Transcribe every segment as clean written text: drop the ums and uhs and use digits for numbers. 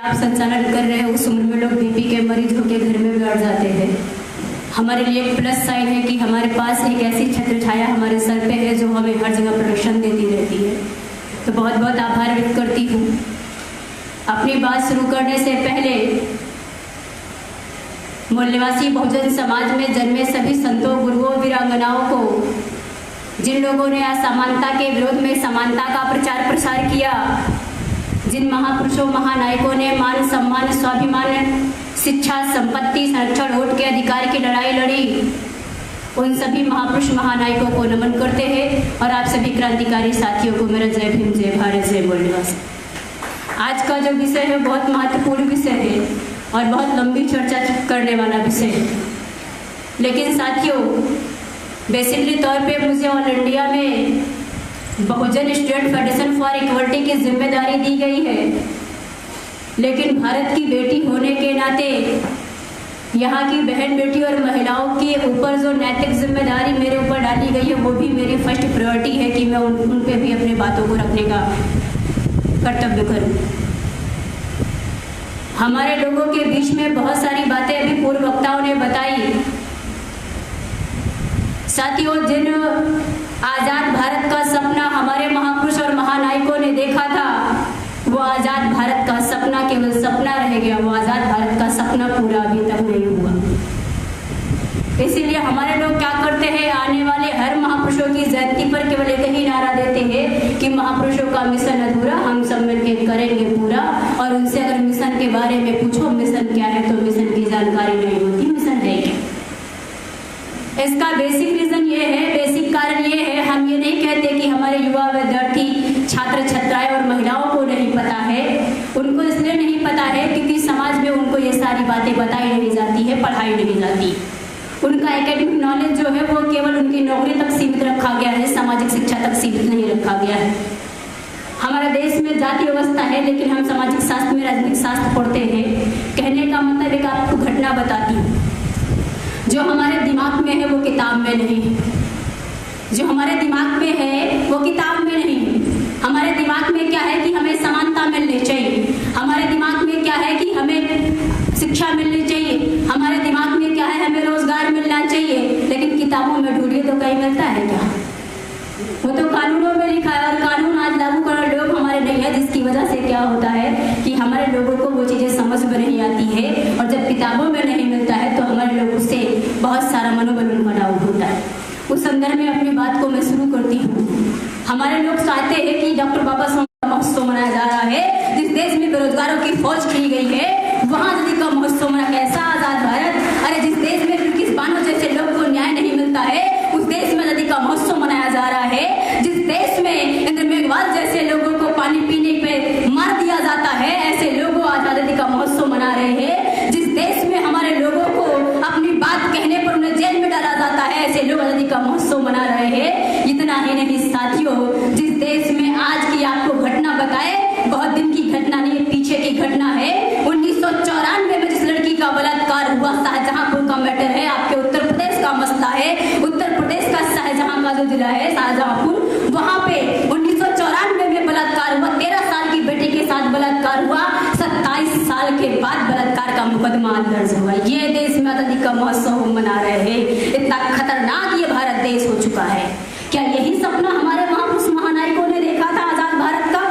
आप संचालन कर रहे हैं उस उम्र में लोग बीपी के मरीज होकर घर में बैठ जाते हैं। हमारे लिए एक प्लस साइन है कि हमारे पास एक ऐसी छत्र छाया हमारे सर पे है जो हमें हर जगह प्रोटेक्शन देती रहती है। तो बहुत बहुत आभार व्यक्त करती हूँ। अपनी बात शुरू करने से पहले मूल्यवासी बहुजन समाज में जन्मे सभी संतों, गुरुओं, वीरांगनाओं को, जिन लोगों ने असमानता के विरोध में समानता का प्रचार प्रसार किया, जिन महापुरुषों महानायकों ने मान सम्मान, स्वाभिमान, शिक्षा, संपत्ति, संरक्षण, वोट के अधिकार की लड़ाई लड़ी, उन सभी महापुरुष महानायकों को नमन करते हैं। और आप सभी क्रांतिकारी साथियों को मेरा जय भीम, जय भारत, जय मूल्यवासी। आज का जो विषय है बहुत महत्वपूर्ण विषय है और बहुत लंबी चर्चा करने वाला विषय है। लेकिन साथियों, बेसिकली तौर पे मुझे ऑल इंडिया में बहुजन स्टूडेंट फेडरेशन फॉर इक्वलिटी की जिम्मेदारी दी गई है, लेकिन भारत की बेटी होने के नाते यहाँ की बहन बेटी और महिलाओं के ऊपर जो नैतिक जिम्मेदारी मेरे ऊपर डाली गई है वो भी मेरी फर्स्ट प्रायोरिटी है कि मैं उन पे भी अपनी बातों को रखने का कर्तव्य करूँ। हमारे लोगों के बीच में बहुत सारी बातें अभी पूर्व वक्ताओं ने बताई। साथियों, जिन आजाद भारत का सपना हमारे महापुरुष और महानायकों ने देखा था, वो आजाद भारत का सपना केवल सपना रह गया। वो आजाद भारत का सपना पूरा अभी तक नहीं हुआ। इसीलिए हमारे लोग क्या करते हैं, आने वाले हर महापुरुषों की जयंती पर केवल एक ही नारा देते हैं कि महापुरुषों का मिशन अधूरा, हम सब मिलकर करेंगे पूरा। और उनसे अगर मिशन के बारे में पूछो मिशन क्या है, तो मिशन की जानकारी नहीं होती। मिशन है क्या? इसका बेसिक रीजन ये है, बेसिक कारण ये है, हम ये नहीं कहते कि हमारे युवा विद्यार्थी, छात्र छात्राएं और महिलाओं को नहीं पता है। उनको इसलिए नहीं पता है क्योंकि समाज में उनको ये सारी बातें बताई नहीं जाती है, पढ़ाई नहीं जाती। उनका एकेडमिक नॉलेज जो है वो केवल उनकी नौकरी तक सीमित रखा गया है, सामाजिक शिक्षा तक सीमित नहीं रखा गया है। हमारे देश में जाति व्यवस्था है, लेकिन हम सामाजिक शास्त्र में राजनीतिक शास्त्र पढ़ते हैं। कहने का मतलब एक आपको घटना बताती हूँ। जो हमारे दिमाग में है वो किताब में नहीं है। जो हमारे दिमाग में है वो किताब में नहीं है। हमारे दिमाग में क्या है कि हमें समानता मिलनी चाहिए। हमारे दिमाग में क्या है कि हमें शिक्षा मिलनी चाहिए। हमारे दिमाग में क्या है, हमें रोजगार मिलना चाहिए। लेकिन किताबों में ढूंढिए तो कहीं मिलता है क्या? वो तो कानूनों में लिखा है और कानून आज लागू करने लोग हमारे नहीं है, जिसकी वजह से क्या होता है कि हमारे लोगों को वो चीजें समझ में नहीं आती है। और जब किताबों में नहीं मिलता है तो हमारे लोगों से बहुत सारा मनोबल उनका डाउन होता है। उस संदर्भ में अपनी बात को मैं शुरू करती हूँ। हमारे लोग चाहते हैं कि डॉक्टर बाबा साहब का महोत्सव मनाया जा रहा है। जिस देश में बेरोजगारों की फौज खड़ी गई है, वहां यदि का महोत्सव मना, कैसा आजाद भारत? अरे जिस देश में बिल्किस बानो जैसे लोग को न्याय नहीं मिलता है, उस देश में नदी का महोत्सव मनाया जा रहा है। जिस देश में इंद्र मेघवाल जैसे लोगों को पानी पीने पे मार दिया जाता है, ऐसे लोगों आजादी का महोत्सव मना रहे हैं। जिस देश में हमारे लोगों को अपनी बात कहने पर उन्हें जेल में डाला जाता है, ऐसे लोग आजादी का महोत्सव मना रहे हैं। इतना ही नहीं साथियों, जिस देश में आज की आपको घटना बताए, बहुत दिन की घटना नहीं, पीछे की घटना है। 1994 में जिस लड़की का बलात्कार हुआ, शाहजहांपुर का मैटर है, आपके उत्तर प्रदेश का मसला है। उत्तर प्रदेश का शाहजहां का जो जिला है शाहजहांपुर, वहां पे 1994 में बलात्कार हुआ। 13 साल की बेटी के साथ बलात्कार हुआ। 27 साल के बाद बलात्कार का मुकदमा दर्ज हुआ। ये देश में आजादी का महोत्सव मना रहे हैं। इतना खतरनाक ये भारत देश हो चुका है। क्या यही सपना हमारे महापुरुष महानायकों ने देखा था आजाद भारत का?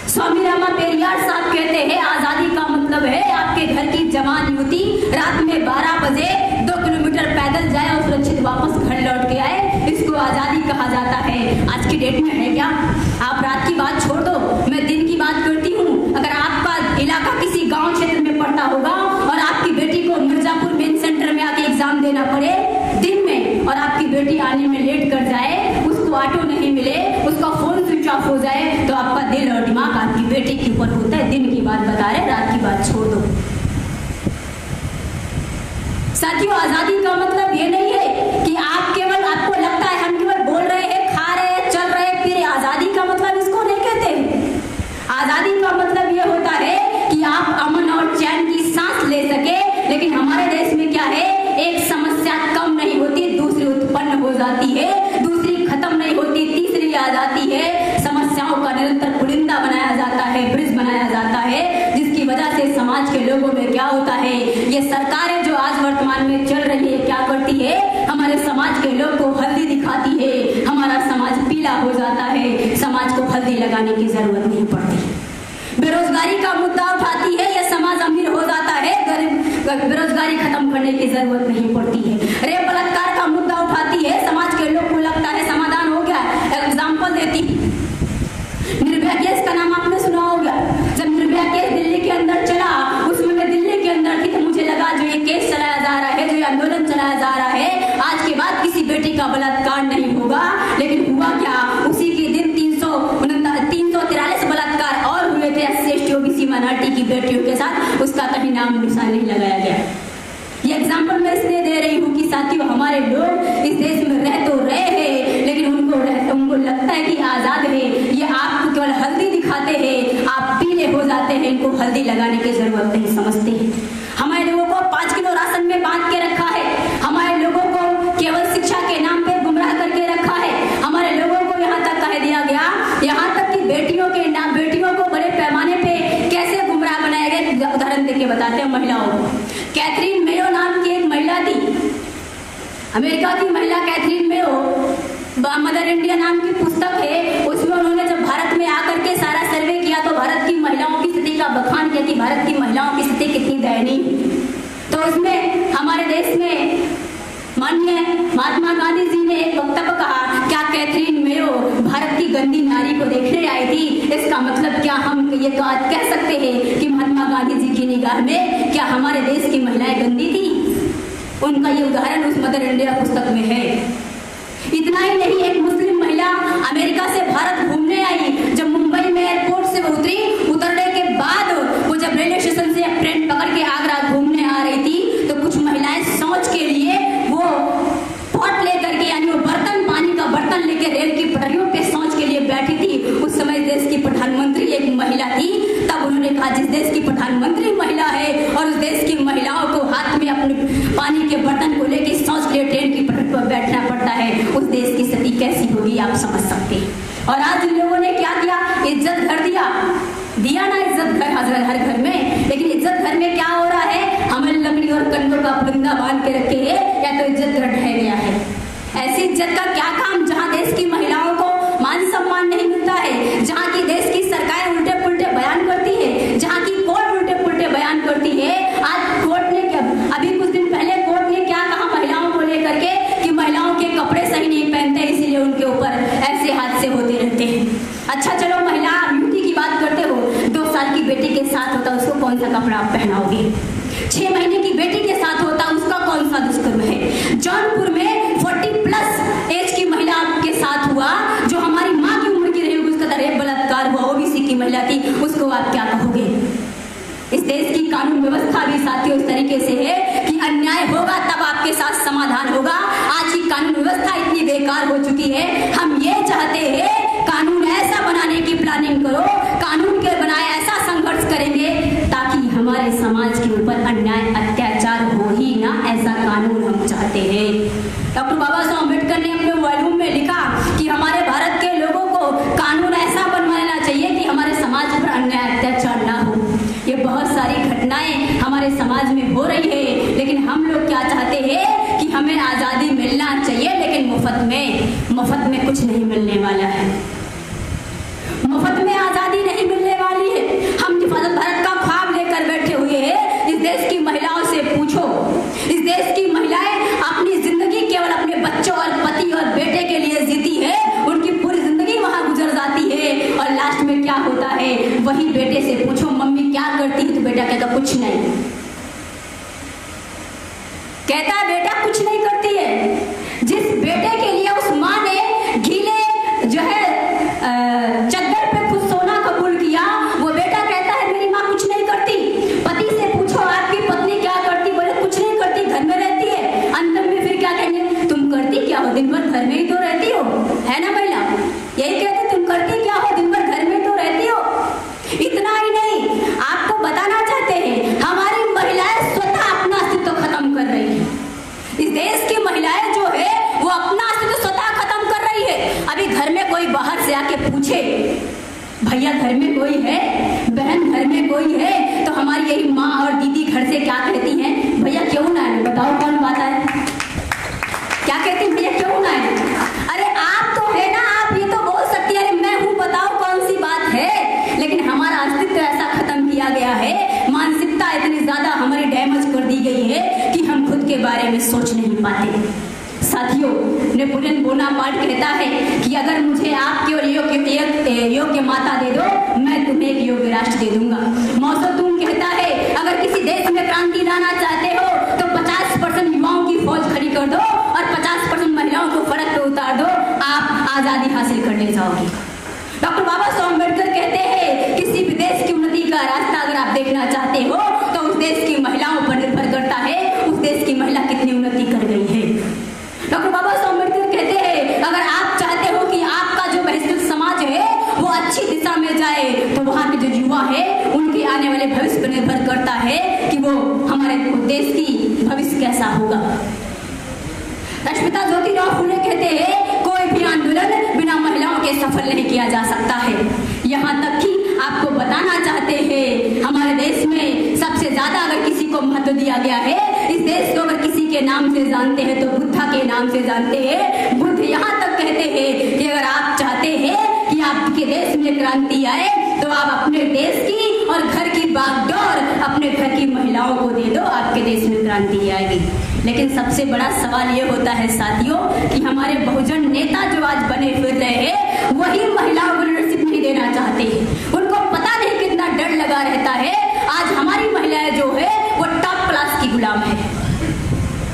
स्वामी रामा पेरियार साहब कहते हैं, आजादी का मतलब है आपके घर की जवान युवती रात में 12 बजे 2 किलोमीटर पैदल जाए और सुरक्षित वापस घर लौट के आए। इसको आजादी कहा जाता है। आज की डेट में है क्या? आप रात की बात छोड़ दो, मैं दिन की बात करती हूँ। अगर आपका इलाका किसी गांव क्षेत्र में पड़ता होगा और आपकी बेटी को मिर्जापुर मेन सेंटर में आके एग्जाम देना पड़े दिन में, और आपकी बेटी आने में लेट कर जाए, उसको ऑटो नहीं मिले, उसका फोन स्विच ऑफ हो जाए, तो आपका दिल और दिमाग आपकी बेटी के ऊपर होता है। दिन की बात बता रहे, रात की बात छोड़ दो। साथियों, आजादी का मतलब ये नहीं है कि आप केवल, आपको लगता है हम केवल बोल रहे हैं, खा रहे हैं, चल रहे हैं, फिर आजादी का मतलब इसको नहीं कहते। आजादी का मतलब ये होता है कि आप अमन और चैन की सांस ले सके। लेकिन हमारे देश में क्या है, एक समस्या कम नहीं होती, दूसरी उत्पन्न हो जाती है, दूसरी खत्म नहीं होती, तीसरी आ जाती है। समस्याओं का निरंतर पुलिंदा बनाया जाता है, ब्रिज बनाया जाता है। वजह से समाज के लोगों में क्या होता है, ये सरकारें जो आज वर्तमान में चल रही है क्या करती है, हमारे समाज के लोग को हल्दी दिखाती है, हमारा समाज पीला हो जाता है, समाज को हल्दी लगाने की जरूरत नहीं पड़ती। बेरोजगारी का मुद्दा उठाती है, यह समाज अमीर हो जाता है, बेरोजगारी खत्म करने की जरूरत नहीं पड़ती है। रेप बलात्कार का मुद्दा उठाती है, समाज के लोग को लगता है समाधान हो गया। एग्जाम्पल देती, निर्भया केस का नाम आपने सुना होगा। जब निर्भया केस दिल्ली के अंदर चला, उसमें मैं दिल्ली के अंदर थी, तो मुझे लगा जो ये केस चलाया जा रहा है, जो ये आंदोलन चलाया जा रहा है, आज के बाद किसी बेटी का बलात्कार नहीं होगा। लेकिन हुआ क्या, उसी के दिन 343 बलात्कार और हुए थे SC/ST OBC माइनॉरिटी की बेटियों के साथ, उसका कहीं नाम निशान नहीं लगाया गया। ये एग्जाम्पल मैं इसलिए दे रही हूँ कि साथियों, हमारे लोग इस देश में रह तो रहे हैं, लेकिन उनको लगता है कि आजाद है। ये आपको केवल हल्दी दिखाते हैं, आप पीले हो जाते हैं, इनको हल्दी लगाने की जरूरत नहीं समझते। हमारे लोगों को 5 किलो राशन में बांध के रखा है, हमारे लोगों को केवल शिक्षा के नाम पे गुमराह करके रखा है, हमारे लोगों को यहाँ तक कह दिया गया, यहाँ तक कि बेटियों को बड़े पैमाने पे कैसे गुमराह बनाया गया। उदाहरण देके बताते हैं महिलाओं को। कैथरीन मेयो नाम की एक महिला थी, अमेरिका की महिला कैथरीन मेयो, मदर इंडिया नाम की पुस्तक है, उसमें उन्होंने जब भारत में आकर के सारा सर्वे किया तो भारत की महिलाओं की स्थिति का बखान किया कि भारत की महिलाओं की स्थिति कितनी दयनीय। तो उसमें हमारे देश में माननीय महात्मा गांधी जी ने एक वक्तव्य कहा, क्या कैथरीन मेयो भारत की गंदी नारी को देखने आई थी? इसका मतलब क्या हम ये तो आज कह सकते हैं कि महात्मा गांधी जी की निगाह में क्या हमारे देश की महिलाएं गंदी थी? उनका ये उदाहरण उस मदर इंडिया पुस्तक में है। इतना ही नहीं, एक मुस्लिम महिला अमेरिका से भारत घूमने आई, जब मुंबई में एयरपोर्ट से उतरी, उतरने के बाद वो जब रेलवे स्टेशन से ट्रेन पकड़ के आगरा घूमने आ रही थी, तो कुछ महिलाएं शौच के लिए वो पॉट लेकर के, यानी वो बर्तन, पानी का बर्तन लेके रेल की पटरियों पे शौच के लिए बैठी थी। उस समय देश की प्रधानमंत्री एक महिला थी। तब उन्होंने कहा, जिस देश की प्रधानमंत्री महिला है और उस देश की महिलाओं को हाथ में अपने पानी के बर्तन को लेके शौच के लिए ट्रेन की पटरी पर बैठना पड़ता है, उस देश की स्थिति कैसी होगी आप समझ सकते हैं। और आज इन लोगों ने क्या किया, इज्जत घर दिया ना, इज्जत घर हर घर में, लेकिन इज्जत घर में क्या हो रहा है, हमें लकड़ी और कंधों का फंदा बांध के रखे है, या तो इज्जत घर ढह गया है। ऐसी इज्जत का क्या काम जहाँ देश की महिलाओं को मान सम्मान नहीं मिलता है, जहाँ की देश की सरकारें उल्टे पुल्टे बयान करती है, जहाँ की कोर्ट उल्टे पुल्टे बयान करती है। आज कोर्ट ने क्या, अभी कुछ दिन पहले कोर्ट ने क्या कहा महिलाओं को लेकर के, कि महिलाओं के कपड़े सही नहीं पहनते, इसीलिए उनके ऊपर ऐसे हादसे होते रहते हैं। अच्छा चलो, महिला ब्यूटी की बात करते हो, 2 साल की बेटी के साथ होता, उसको कौन सा कपड़ा आप पहनाओगे? 6 महीने की बेटी के साथ होता, उसका कौन सा दुष्कर्म है? जौनपुर में 40+ एज की महिला के साथ हुआ, जो हमारी माँ की उम्र की रही होगी, उसका रेप बलात्कार हुआ, OBC की महिला थी, उसको आप क्या कहोगे? इस देश की कानून व्यवस्था भी साथियों इस तरीके से है कि अन्याय होगा तब आपके साथ समाधान होगा। आज की कानून व्यवस्था इतनी बेकार हो चुकी है, हम ये चाहते हैं कानून ऐसा बनाने की प्लानिंग करो, कानून के बनाए ऐसा संघर्ष करेंगे ताकि हमारे समाज के ऊपर अन्याय अत्याचार हो ही ना, ऐसा कानून हम चाहते हैं। डॉक्टर बाबा साहब अम्बेडकर ने अपने वॉल्यूम में लिखा कि हमारे भारत के लोगों को कानून ऐसा बनवाना चाहिए कि हमारे समाज पर अन्याय अत्याचार ना हो। ये बहुत सारी घटनाएं हमारे समाज में हो रही है, लेकिन हम लोग क्या चाहते हैं कि हमें आजादी मिलना चाहिए, लेकिन मुफ्त में कुछ नहीं मिलने वाला है, मुफ्त में आजादी नहीं मिलने वाली है। हम हिफाजत भारत का ख्वाब लेकर बैठे हुए हैं। इस देश की महिलाओं से पूछो, इस देश की महिलाएं अपनी जिंदगी केवल अपने बच्चों और पति और बेटे के लिए जीती है, उनकी पूरी जिंदगी वहां गुजर जाती है, और लास्ट में क्या होता है, वही बेटे से पूछो मम्मी क्या करती है, तो बेटा कहता कुछ नहीं, कहता बेटा कुछ नहीं करती है। जिस बेटे के लिए उस माँ ने गीले जो है चद्दर पे खुद सोना कबूल किया, वो बेटा कहता है मेरी माँ कुछ नहीं करती। पति से पूछो आपकी पत्नी क्या करती, बोले कुछ नहीं करती, घर में रहती है। अंत में फिर क्या कहेंगे, तुम करती क्या हो, दिन भर घर में ही तो रहती हो, है ना महिला, यही कहते तुम करती क्या हो, दिन भर घर में तो रहती हो। इतना ही नहीं, आपको बताना चाहते हैं हमारी महिलाएं स्वतः अपना अस्तित्व खत्म कर रही है। गया है, मानसिकता इतनी ज्यादा हमारी डैमेज कर दी गई है कि हम खुद के बारे में सोच नहीं पाते। साथियों, नेपोलियन बोनापार्ट कहता है कि अगर मुझे आप केवल योग्य माता दे दो, मैं तुम्हें एक योग्य राष्ट्र दे दूंगा। माओ तुंग कहता है अगर किसी देश में क्रांति लाना चाहते हो तो 50% युवाओं की फौज खड़ी कर दो और 50% महिलाओं को फर्क पे उतार दो, आप आजादी हासिल करने जाओगे। डॉक्टर बाबा साहब अम्बेडकर कहते हैं किसी भी देश की उन्नति का रास्ता अगर आप देखना चाहते हो तो उस देश की महिलाओं पर निर्भर करता है उस देश की महिला कितनी उन्नति कर गई है। डॉक्टर बाबा साहब अम्बेडकर कहते हैं अगर आप चाहते हो कि आपका जो बहिष्कृत समाज है वो अच्छी दिशा में जाए तो वहाँ के जो युवा है उनके आने वाले भविष्य पर निर्भर करता है कि वो हमारे देश की भविष्य कैसा होगा। राष्ट्रपिता ज्योतिराव फुले कहते हैं कोई भी आंदोलन बिना महिलाओं के सफल नहीं किया जा सकता है। यहाँ तक कि आपको बताना चाहते हैं हमारे देश में सबसे ज्यादा अगर किसी को महत्व दिया गया है, इस देश को अगर किसी के नाम से जानते हैं तो बुद्धा के नाम से जानते हैं। बुद्ध यहाँ तक कहते हैं कि अगर आप चाहते हैं कि आपके देश में क्रांति आए तो आप अपने देश की और घर की बागडोर अपने घर की महिलाओं को दे दो, आपके देश में क्रांति आएगी। लेकिन सबसे बड़ा सवाल ये होता है साथियों कि हमारे बहुजन नेता जो आज बने फिर रहे हैं वही महिलाओं को लीडरशिप नहीं देना चाहते हैं। उनको पता नहीं कितना डर लगा रहता है। आज हमारी महिलाएं जो है वो टॉप क्लास की गुलाम है।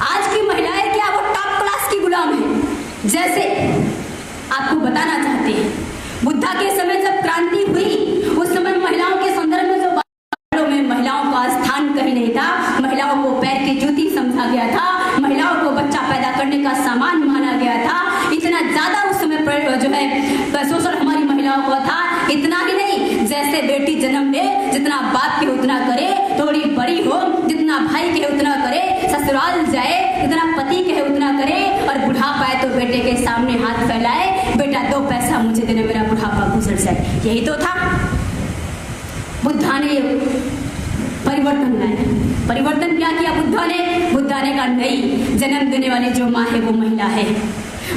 आज की महिलाएं क्या वो टॉप क्लास की गुलाम है। जैसे आपको बताना चाहते हैं बुद्धा के समय जब क्रांति हुई उस समय महिलाओं के संदर्भ में जो महिलाओं का स्थान कहीं नहीं था। महिलाओं को पैर की जूती समझा गया था, महिलाओं को बच्चा पैदा करने का सामान माना गया था। इतना ज्यादा उस समय जो है शोषण हमारी महिलाओं को था। इतना ही नहीं, जैसे बेटी जन्म ले जितना बाप के उतना करे, थोड़ी बड़ी हो जितना भाई के उतना करे, ससुराल जाए जितना पति के उतना करे और बुढ़ापा आए तो बेटे के सामने हाथ फैलाए, बेटा 2 पैसा मुझे देना मेरा बुढ़ापा गुजर जाए। यही तो था। बुद्धा ने परिवर्तन लाया। परिवर्तन क्या किया बुद्धा ने? बुद्धा ने कहा नहीं, जन्म देने वाली जो माँ है वो महिला है,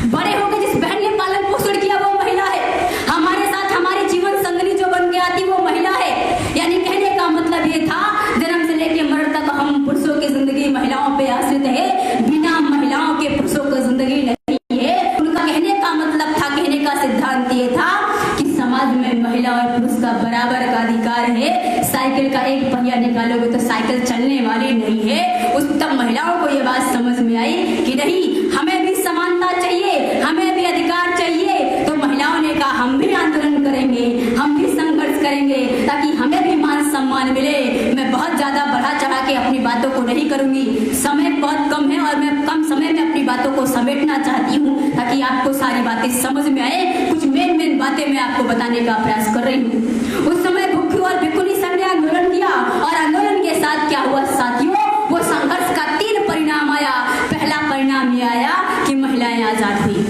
बड़े होकर जिस बहन ने पालन पोषण किया वो महिला है, हमारे साथ हमारी जीवन संगनी जो बन के आती वो महिला है। यानी कहने का मतलब ये था जन्म से लेके मरण तक हम पुरुषों की जिंदगी महिलाओं पे आश्रित है, बिना महिलाओं के पुरुषों की जिंदगी नहीं है। उनका कहने का मतलब था, कहने का सिद्धांत ये था कि समाज में महिला और पुरुष का बराबर का अधिकार है। साइकिल का एक पहिया निकालोगे तो साइकिल चलने वाली नहीं है। उस तब महिलाओं को ये बात समझ में आई कि नहीं, हमें भी समानता चाहिए, हमें भी अधिकार चाहिए। तो महिलाओं ने कहा हम भी आंदोलन करेंगे, हम भी संघर्ष करेंगे ताकि हमें भी मान सम्मान मिले। मैं बहुत ज्यादा बढ़ा चढ़ा के अपनी बातों को नहीं करूंगी, समय बहुत कम है और मैं कम समय में अपनी बातों को समेटना चाहती हूँ ताकि आपको सारी बातें समझ में आए। कुछ मेन बातें मैं आपको बताने का प्रयास कर रही हूँ। उस समय भिक्षु और भिक्षुणी संघ ने आंदोलन किया और आंदोलन के साथ क्या हुआ साथियों, वो संघर्ष का 3 परिणाम आया। पहला परिणाम ये आया कि महिलाएं आजाद हुई,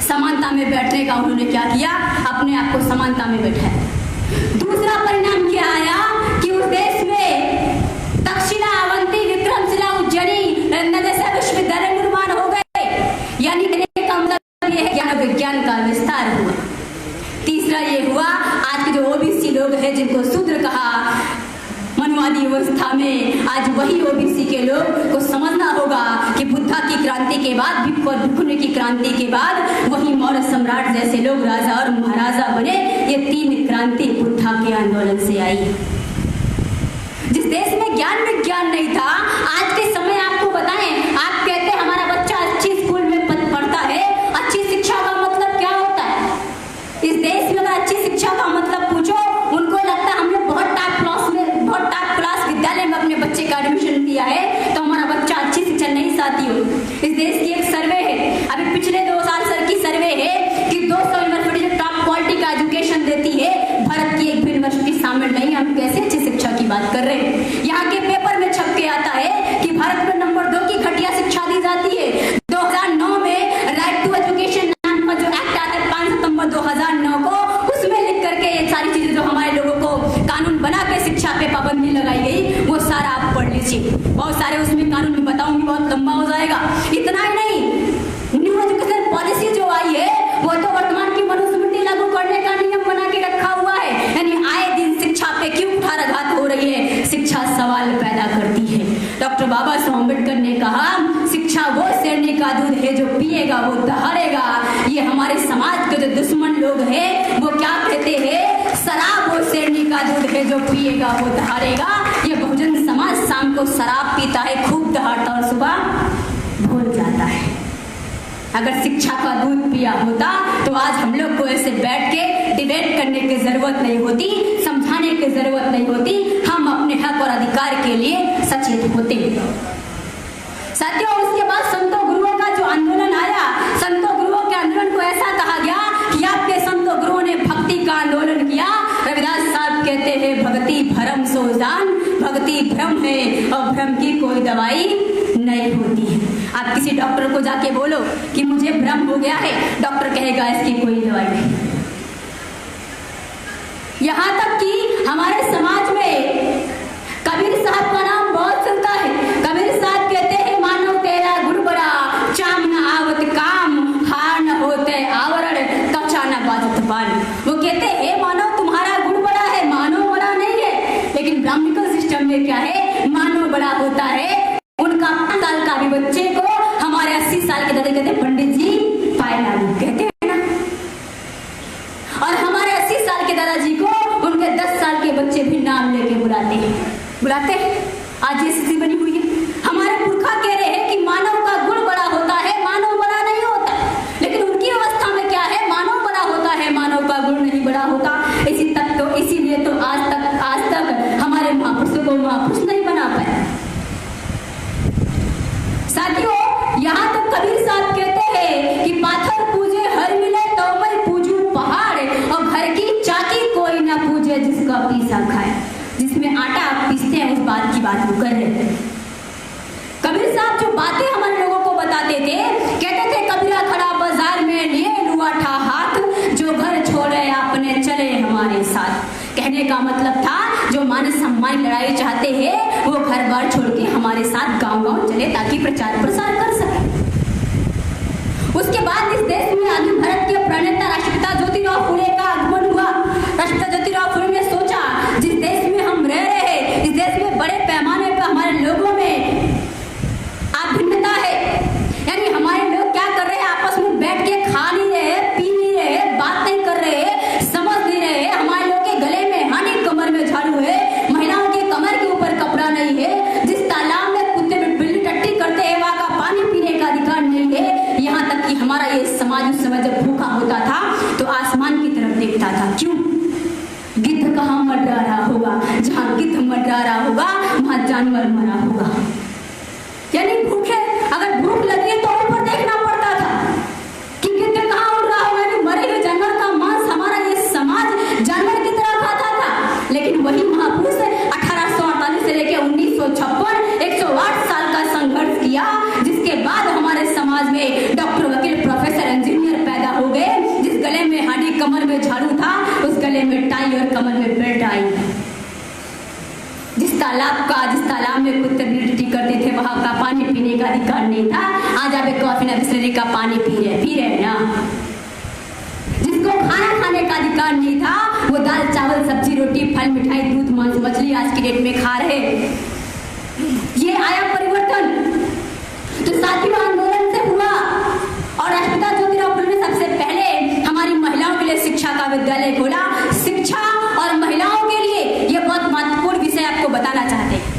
समानता में बैठने का उन्होंने क्या किया, अपने आप को समानता में बैठाया। दूसरा परिणाम क्या आया कि उस देश में दक्षिणा, अवंती, विक्रमशिला, उज्जैनी जैसे विश्वविद्यालय निर्माण हो गए। यानी कहने का मतलब ये है ज्ञान विज्ञान का विस्तार हुआ। तीसरा ये हुआ आज के जो ओबीसी लोग हैं जिनको शूद्र कहा मनुवादी व्यवस्था में, आज वही ओबीसी के लोग को समझना होगा कि बुद्धा की क्रांति के बाद, भिक्खु और भिक्षुणी की क्रांति के बाद वही मौर्य सम्राट जैसे लोग राजा और महाराजा बने। ये 3 क्रांति बुद्धा के आंदोलन से आई। जिस देश में ज्ञान विज्ञान नहीं था, आज के समय आपको बताएं, आप कहते हैं हमारा बच्चा अच्छी स्कूल में पढ़ता है, अच्छी शिक्षा का मतलब क्या होता है? इस देश में अगर अच्छी शिक्षा का मतलब पूछो, उनको लगता है हमने बहुत टॉप क्लास विद्यालय में अपने बच्चे का एडमिशन किया है तो हमारा बच्चा अच्छी शिक्षा नहीं चाहती हो। इस देश की एक सर्वे है, अभी पिछले 2 साल की सर्वे है कि 200 यूनिवर्सिटी जो टॉप क्वालिटी का एजुकेशन देती है, भारत की एक भी यूनिवर्सिटी शामिल नहीं। हम कैसे अच्छी शिक्षा की बात कर रहे हैं? यहाँ के पेपर में छप के आता है कि भारत में नंबर 2 की घटिया शिक्षा दी जाती है। 2009 में राइट टू एजुकेशन नाम का जो एक्ट आता है 5 सितंबर 2009 को, उसमें लिख करके ये सारी चीजें जो हमारे लोगों को कानून बना के शिक्षा पे पाबंदी लगाई गई, वो सारा आप पढ़ लीजिए। बहुत सारे उसमें कानून में बताऊंगी, बहुत लंबा हो जाएगा। इतना ही नहीं, न्यू एजुकेशन पॉलिसी जो आई है वो तो वर्तमान की मनुस्मृति लागू करने का नियम बना के रखा हुआ है। यानी आए दिन शिक्षा पे क्यों बाबा साहब अम्बेडकर ने कहा, शिक्षा वो शेरनी का दूध है जो पिएगा वो दहाड़ेगा। ये हमारे समाज के जो दुश्मन लोग हैं वो क्या कहते हैं, शराब वो शेरनी का दूध है जो पिएगा वो दहाड़ेगा। ये बहुजन समाज शाम को शराब पीता है, खूब दहाड़ता और सुबह भूल जाता है। अगर शिक्षा का दूध पिया होता तो आज हम लोग को ऐसे बैठ के डिबेट करने की जरूरत नहीं होती, समझाने की जरूरत नहीं होती, हम अपने हक और अधिकार के लिए सचेत होते। साथियों, उसके बाद संतों गुरुओं का जो आंदोलन आया, संतों गुरुओं के आंदोलन को ऐसा कहा गया कि आपके संतों गुरुओं ने भक्ति का आंदोलन किया। रविदास साहब कहते हैं, भक्ति भ्रम सो जान, भक्ति भ्रम है और भ्रम की कोई दवाई नहीं होती है। आप किसी डॉक्टर को जाके बोलो कि मुझे भ्रम हो गया है, डॉक्टर कहेगा इसकी कोई दवाई नहीं। यहाँ तक कि हमारे समाज में कबीर साहब का नाम बहुत चलता है। कबीर साहब कहते हैं, मानो तेरा गुरु बड़ा, चाम न आवत काम, हार न होते आवरण, कचा न बाजत बान। वो कहते हैं मानो तुम्हारा गुरु बड़ा है, मानो बड़ा नहीं है। लेकिन ब्राह्मणिकल सिस्टम में क्या है, मानो बड़ा होता है। उनका 5 साल का भी बच्चे को हमारे 80 साल के दादा कहते हैं, पंडित जी पाए लागू कहते हैं ना। और हमारे 80 साल के दादाजी को उनके 10 साल के बच्चे भी नाम लेके बुलाते हैं। आज ये स्थिति बनी हुई है। हमारे पुरखा कह रहे हैं कि मानव का गुण बड़ा होता है, मानव बड़ा नहीं होता। लेकिन उनकी अवस्था में क्या है, मानव बड़ा होता है, मानव का गुण नहीं बड़ा होता। इसीलिए तो आज तक हमारे महापुरुषों को महापुरुष नहीं बना पाए। साथियों, यहाँ तो कबीर साहब कहते हैं कि पाथर पूजे हर मिले तो मैं पूजू पहाड़, और घर की चाकी कोई ना पूजे जिसका पीसा खाए। जिसमें आटा आप पीसते हैं उस बात की बात वो कर रहे थे। कबीर साहब जो बातें हमारे लोगों को बताते थे, कहते थे, कबीरा खड़ा बाजार में लिए लुआ ठा हाथ, जो घर छोड़े आपने चले हमारे साथ। कहने का मतलब था, जो मान सम्मान लड़ाई चाहते हैं वो घर बार छोड़ के हमारे साथ गांव-गांव चले ताकि प्रचार प्रसार कर सके। उसके बाद इस देश में आधुनिक भारत के प्रणेता राष्ट्रपिता ज्योतिराव फुले का आगमन हुआ। राष्ट्रपिता ज्योतिराव फुले ने सोचा, जिस देश में हम रह रहे हैं, इस देश में बड़े पैमाने पर हमारे लोगों में अभिन्नता है। यानी हमारे लोग क्या कर रहे हैं, आपस में बैठ के खा नहीं रहे, पी नहीं रहे, बात नहीं कर रहे, समझ नहीं रहे। हमारे लोग के गले में हानि, कमर में झाड़ू है, महिलाओं के कमर के ऊपर कपड़ा नहीं है, जिस तालाब में कुत्ते में बिल्ली टट्टी करते हैं वहां का पानी पीने का अधिकार नहीं है। यहाँ तक कि हमारा ये समाज उस समय जब भूखा होता था तो आसमान की तरफ देखता था। क्यों? गिद्ध कहाँ मर रहा होगा, जहाँ गिद्ध मर रहा होगा वहां जानवर मरा होगा। यानी भूखे, अगर भूख लगी है तो ऊपर देखना पड़ता था कि गिद्ध कहाँ उड़ रहा होगा। कि मरे हुए जानवर का मांस हमारा ये समाज जानवर की तरह खाता था। लेकिन वही महापुरुष 1848 से लेकर 1956 108 साल का संघर्ष किया, जिसके बाद हमारे समाज में डॉक्टर, वकील, प्रोफेसर, इंजीनियर पैदा हो गए। जिस गले में हाडी, कमर में झाड़ू था, उस गले में टाई और कमर में बेल्ट आई। जिस तालाब में कुत्ते बिल्ली करते थे वहां का पानी पीने का अधिकार नहीं था। आज आप एक कॉफी ना बिस्लरी का पानी पी रहे ना। जिसको खाना खाने का अधिकार नहीं था वो दाल, चावल, सब्जी, रोटी, फल, मिठाई, दूध, मांस, मछली आज की डेट में खा रहे। ये आया परिवर्तन। तो साथियों, आंदोलन से हुआ और राष्ट्रपिता ज्योतिराव फुले ने सबसे पहले हमारी महिलाओं के लिए शिक्षा का विद्यालय खोला। शिक्षा और महिलाओं के लिए ये बहुत महत्वपूर्ण विषय आपको बताना चाहते हैं।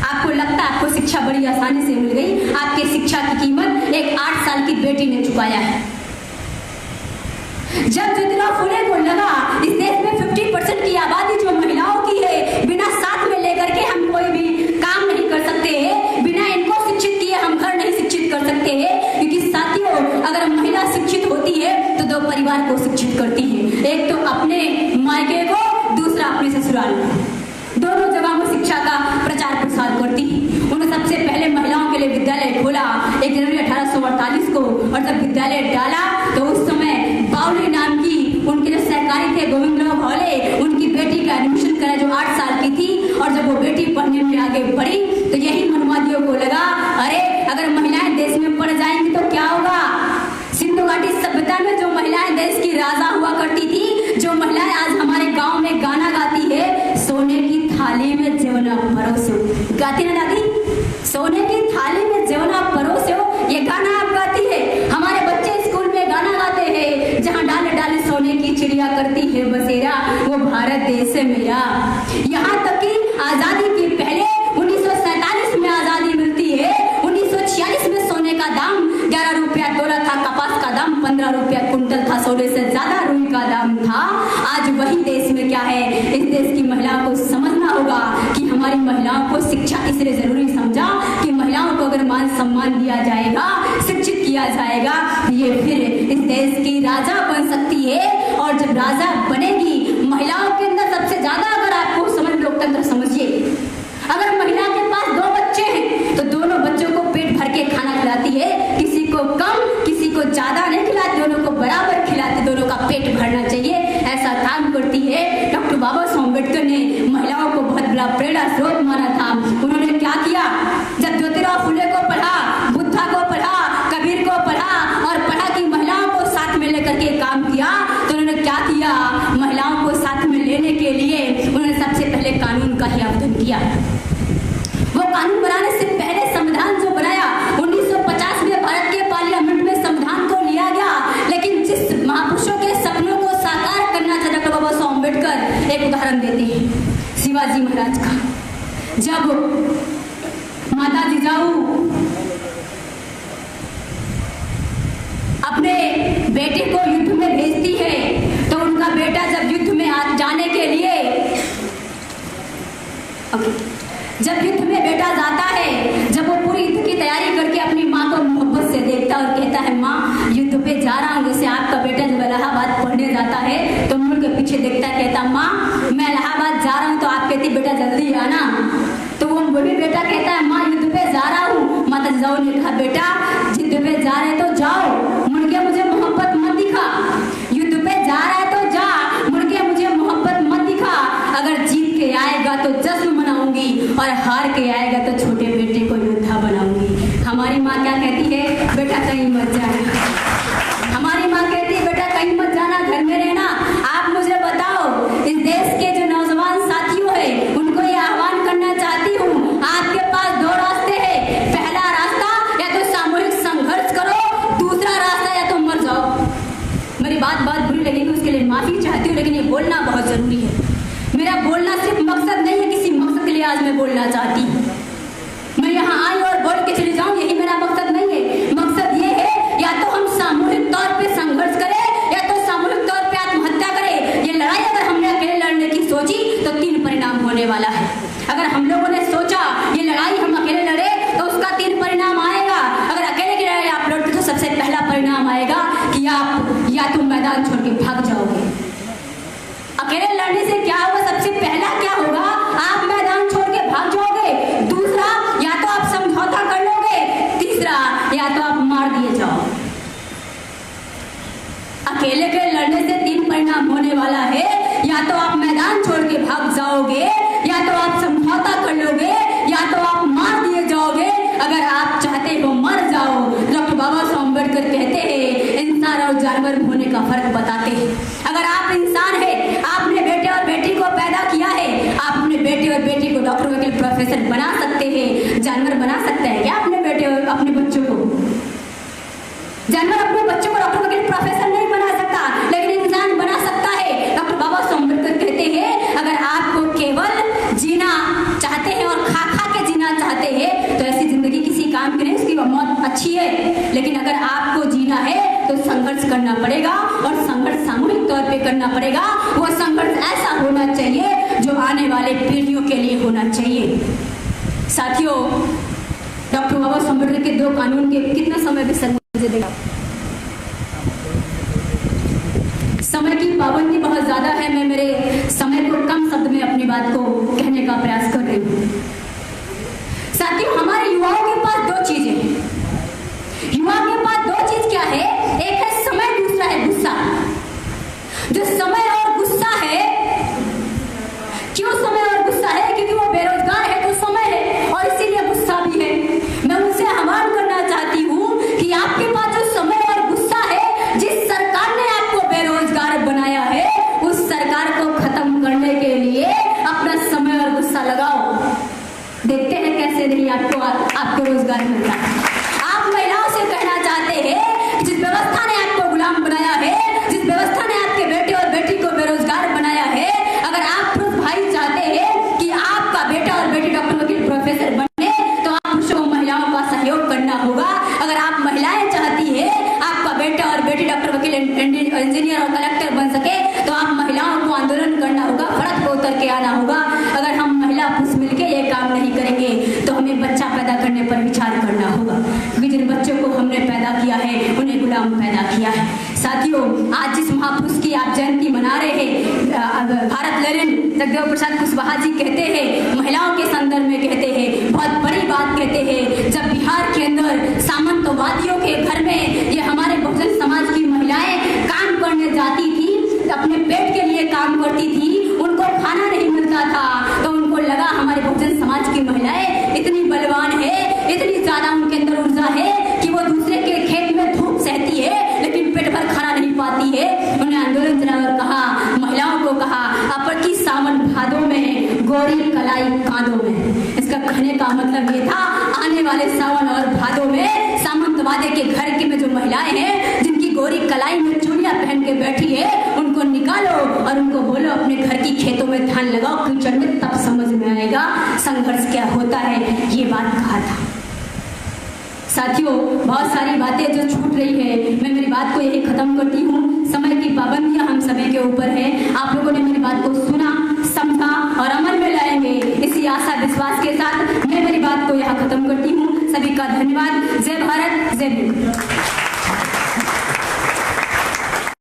आपको लगता है आपको शिक्षा बड़ी आसानी से मिल गई, आपके शिक्षा की कीमत एक 8 साल की बेटी ने चुकाया है। जब ज्योतिराव फुले को लगा इस देश में 50% की आबादी जो महिलाओं की है, बिना साथ में लेकर के हम कोई भी काम नहीं कर सकते हैं, बिना इनको शिक्षित किए हम घर नहीं शिक्षित कर सकते हैं। क्योंकि साथियों, अगर महिला शिक्षित होती है तो 2 परिवार को शिक्षित करती है, एक तो अपने मायके को, दूसरा अपने ससुराल को। दोनों जगह में शिक्षा का प्रचार प्रसार करती है। उन्होंने सबसे पहले महिलाओं के लिए विद्यालय खोला 1 जनवरी 1848 को। और जब विद्यालय डाला तो उस समय बावली नाम की उनके जो सहकारी थे गोविंदराव भावले, उनकी बेटी का एडमिशन करा जो 8 साल की थी। और जब वो बेटी पढ़ने में आगे बढ़ी तो यही मनवादियों को लगा, अरे अगर महिलाएं देश में पढ़ जाएंगी तो क्या होगा। सिंधु घाटी सभ्यता में जो महिलाएं देश की राजा हुआ करती थी, जो महिलाएं आज हमारे गांव में गाना गाती है, सोने की थाली में जेवना परोसो, गाती ना दादी, सोने की थाली में जेवना परोसे हो, ये गाना आप गाती है। हमारे बच्चे स्कूल में गाना गाते हैं, जहाँ डाले डाले सोने की चिड़िया करती है बसेरा, वो भारत देश है मेरा। यहाँ तक कि आजादी के पहले 1947 में आजादी मिलती है। 1946 में सोने का दाम 11 रुपया तोला था, कपास का दाम 15 रुपया कुंटल था, सोने से ज्यादा रुई का दाम था। आज वही देश में क्या है, इस देश की महिलाओं को समझना होगा कि हमारी महिलाओं को शिक्षा इसलिए जरूरी समझा कि महिलाओं को अगर मान सम्मान दिया जाएगा, शिक्षित किया जाएगा, ये फिर इस देश की राजा बन सकती है। और जब राजा बनेगी, महिलाओं के अंदर सबसे ज्यादा, अगर आपको समझ लोकतंत्र समझिए, अगर महिला के पास 2 बच्चे हैं तो दोनों बच्चों को पेट भर के खाना खिलाती है, किसी को कम किसी को ज्यादा नहीं खिलाती, दोनों को बराबर खिलाती, दोनों का पेट भरना चाहिए, ऐसा काम करती है। डॉक्टर बाबा साहब अम्बेडकर ने महिलाओं को बहुत बड़ा प्रेरणा स्रोत माना था। उन्होंने क्या किया, जब ज्योतिराव फुले को पढ़ा, बुद्धा को पढ़ा, कबीर को पढ़ा और पढ़ा कि महिलाओं को साथ में लेकर के काम किया, तो उन्होंने क्या किया, महिलाओं को साथ में लेने के लिए उन्होंने सबसे पहले कानून का ही आवेदन किया। वो कानून बनाने से पहले संविधान जो बनाया 1950 में भारत के पार्लियामेंट में संविधान को लिया गया, लेकिन जिस महापुरुषों के सपनों को साकार करना था डॉक्टर बाबा साहब अम्बेडकर, एक उदाहरण देते हैं शिवाजी महाराज का। जब माता जिजाऊ अपने बेटे को युद्ध में भेजती है, तो उनका बेटा जब युद्ध में जाने के लिए जब युद्ध में बेटा जाता है, जब वो पूरी युद्ध की तैयारी करके अपनी माँ को मोहब्बत से देखता है और कहता है, माँ युद्ध पे जा रहा हूँ, जैसे आपका बेटा जब इलाहाबाद पढ़ने जाता है तो मुड़ के पीछे देखता है, कहता माँ मैं इलाहाबाद जा रहा हूँ, तो आप कहती बेटा जल्दी आना। तो वो भी बेटा कहता है, माँ युद्ध पे जा रहा हूँ। माता जिजाऊ ने कहा, बेटा युद्ध पे जा रहे तो जाओ, मुड़ के मुझे मोहब्बत मत दिखा। युद्ध पे जा रहा है तो जा, मुड़ के मुझे मोहब्बत मत दिखा। अगर जीत के आएगा तो जश्न मनाऊंगी और हार के आएगा तो छोटे बेटे को योद्धा बनाऊंगी। हमारी माँ क्या कहती है, बेटा कहीं मत जाना। हमारी माँ कहती है, बेटा कहीं मत जाना, घर में रहना। आप मुझे बताओ, इस देश के जो नौजवान साथियों हैं, उनको ये आह्वान करना चाहती हूँ, आपके पास 2 रास्ते हैं। पहला रास्ता या तो सामूहिक संघर्ष करो, दूसरा रास्ता या तो मर जाओ। मेरी बात बुरी लगेगी, उसके लिए माफी चाहती हूँ, लेकिन ये बोलना बहुत जरूरी है। मेरा बोलना सिर्फ मकसद नहीं है, किसी मकसद के लिए आज मैं बोलना चाहती हूँ। मैं यहाँ आई और बोल के चली जाऊँ, यही मेरा मकसद नहीं है। मकसद ये है, या तो हम सामूहिक तौर पे संघर्ष करें या तो सामूहिक तौर पे आत्महत्या करें। ये लड़ाई अगर हमने अकेले लड़ने की सोची तो 3 परिणाम होने वाला है। अगर हम लोगों ने सोचा ये लड़ाई हम अकेले लड़े तो उसका 3 परिणाम आएगा। अगर अकेले की लड़ाई आप लड़ते तो सबसे पहला परिणाम आएगा कि आप या तो मैदान छोड़ के भाग जाओगे। अकेले लड़ने से क्या होगा, सबसे पहला क्या होगा, आप मैदान छोड़ के भाग जाओगे। दूसरा, या तो आप समझौता कर लोगे। तीसरा, या तो आप मार दिए जाओ। अकेले के लड़ने से 3 परिणाम होने वाला है, या तो आप मैदान छोड़ के भाग जाओगे, या तो आप समझौता कर लोगे, या तो आप मार दिए जाओगे। अगर आप चाहते हो मर जाओ, डॉक्टर बाबा साहब अम्बेडकर कहते हैं, इंसान और जानवर होने का फर्क बताते हैं। अगर आप इंसान है, आपने बेटे और बेटी को पैदा किया है, आप अपने बेटे और बेटी को डॉक्टर, वकील, प्रोफेसर बना सकते हैं। जानवर बना सकते हैं क्या अपने बेटे और अपने बच्चों को? जानवर अपने बच्चों को डॉक्टर, वकील, प्रोफेसर नहीं बना सकता, लेकिन इंसान बना सकता है। डॉक्टर बाबा साहब अम्बेडकर कहते हैं, अगर आपको केवल जीना चाहते हैं और खा खा के जीना चाहते हैं तो ऐसी जिंदगी किसी काम की नहीं, उसकी मौत अच्छी है। लेकिन अगर आपको जीना है तो संघर्ष करना पड़ेगा, और संघर्ष सामूहिक तौर पे करना पड़ेगा। वो संघर्ष ऐसा होना चाहिए जो आने वाले पीढ़ियों के लिए होना चाहिए। साथियों, डॉक्टर बाबा साहब अम्बेडकर के 2 कानून के कितना समय भी सर मुझे देगा। समय की पाबंदी बहुत ज्यादा है, मैं मेरे समय को कम शब्द में अपनी बात को कहने का प्रयास कर रही हूँ। साथियों, हमारे युवाओं के पास 2 चीजें हैं। युवाओं के पास 2 चीज क्या है, एक है समय, दूसरा है गुस्सा। जो समय और गुस्सा है, क्यों समय और गुस्सा है? क्योंकि वो बेरोजगार है तो समय है, और इसीलिए गुस्सा भी है। मैं उनसे आह्वान करना चाहती हूँ कि आपके पास जो समय और गुस्सा है, जिस सरकार ने आपको बेरोजगार बनाया है, उस सरकार को खत्म करने के लिए अपना समय और गुस्सा लगाओ। देखते हैं कैसे से नहीं आपको रोजगार मिलता। आप महिलाओं से कहना चाहते हैं, जिस व्यवस्था ने आपको गुलाम बनाया है, जिस व्यवस्था ने आपके बेटे और बेटी को बेरोजगार बनाया है, अगर आप पुरुष भाई चाहते हैं कि आपका बेटा और बेटी डॉक्टर, वकील, प्रोफेसर बने, तो आप पुरुषों को महिलाओं का सहयोग करना होगा। अगर आप महिलाएं चाहती है आपका बेटा और बेटी डॉक्टर, वकील, इंजीनियर और कलेक्टर बन सके, तो आप महिलाओं को आंदोलन करना होगा, सड़क पर उतर के आना होगा। अगर हम महिला पुरुष मिलकर ये काम नहीं करेंगे तो हमें बच्चा पैदा करने पर विचार करना होगा, क्योंकि जिन बच्चों को हमने पैदा किया है उन्हें गुलाम पैदा किया है। साथियों, आज जिस महापुरुष की आप जयंती मना रहे हैं, भारत ललन जगदेव प्रसाद कुशवाहा जी कहते हैं, महिलाओं के संदर्भ में कहते हैं, बहुत बड़ी बात कहते हैं। जब बिहार के अंदर सामंतवादियों के घर में ये हमारे बहुजन समाज की महिलाएं काम करने जाती थी, अपने पेट के लिए काम करती थी, उनको खाना नहीं मिलता था, तो उनको लगा हमारे बहुजन समाज की महिलाएं इतनी बलवान है, इतनी ज्यादा उनके अंदर ऊर्जा है कि वो दूसरे के खेत में धूप सहती है लेकिन पेट भर खाना नहीं पाती है। उन्होंने आंदोलन चलाया और कहा, महिलाओं को कहा, अपर की सावन भादों में, गोरी कलाई कांधों में। इसका कहने का मतलब ये था, आने वाले सावन और भादों में सामंतवादी के घर की में जो महिलाएं हैं, जिनकी गोरी कलाई में चूड़ियां पहन के बैठी है, उनको निकालो और उनको बोलो अपने घर की खेतों में धान लगाओ कीचड़ में, तब समझ में आएगा संघर्ष क्या होता है। ये बात कहा था। साथियों, बहुत सारी बातें जो छूट रही है, मैं मेरी बात को यही खत्म करती हूँ। समय की पाबंदियां हम सभी के ऊपर है। आप लोगों ने मेरी बात को सुना, समझा और अमल में लाएंगे, इसी आशा विश्वास के साथ मैं मेरी बात को यहाँ खत्म करती हूँ। सभी का धन्यवाद। जय भारत, जय भीम।